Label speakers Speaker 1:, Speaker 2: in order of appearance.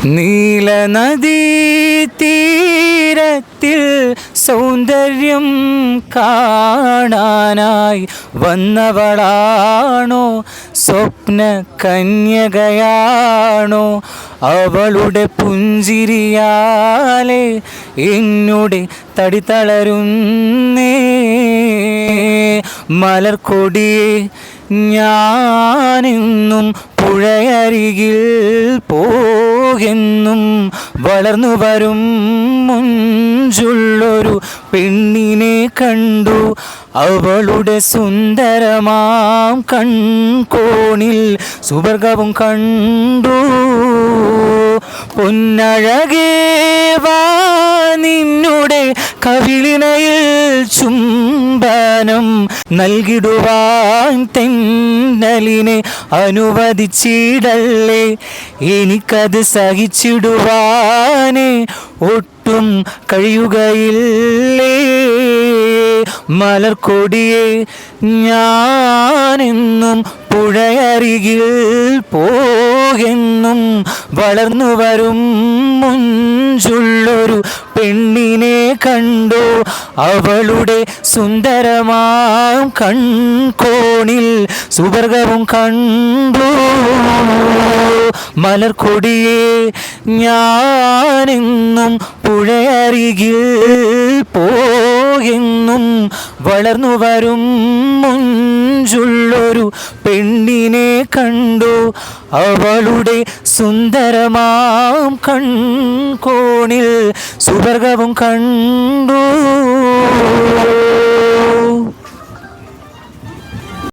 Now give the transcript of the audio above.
Speaker 1: നീലനദീ തീരത്തിൽ സൗന്ദര്യം കാണാനായി വന്നവളാണോ, സ്വപ്ന കന്യകയാണോ? അവളുടെ പുഞ്ചിരിയാലെ എന്നുടെ തടി തളരുന്നേ. മലർക്കൊടിയെ ഞാനെന്നും പുഴയരികിൽ പോകെന്നും വളർന്നു വരും മുഞ്ചുള്ളൊരു പെണ്ണിനെ കണ്ടു. അവളുടെ സുന്ദരമാം കൺകോണിൽ സുവർഗവും കണ്ടു. പൊന്നഴകേ വാ നിന്നുടെ കവിളിനയിൽ ചുംബനം നൽകിടുവാൻ തെന്നലിനെ അനുവദിച്ചിടല്ലേ. എനിക്കത് സഹിച്ചിടുവാനേ ഒട്ടും കഴിയുകയില്ലേ. മലർക്കൊടിയെ ഞാനെന്നും പുഴയരികിൽ പോകെന്നും വളർന്നു വരും മുഞ്ചുള്ളൊരു പെണ്ണിനെ കണ്ടു. അവളുടെ സുന്ദരമാം കൺകോണിൽ സുവർഗവും കണ്ടു. മലർക്കൊടിയെ ഞാനെന്നും പുഴയരികിൽ പോകെന്നും വളർന്നു വരും മുഞ്ചുള്ളൊരു പെണ്ണിനെ കണ്ടു. അവളുടെ സുന്ദരമാം കൺകോണിൽ സുവർഗവും കണ്ടു.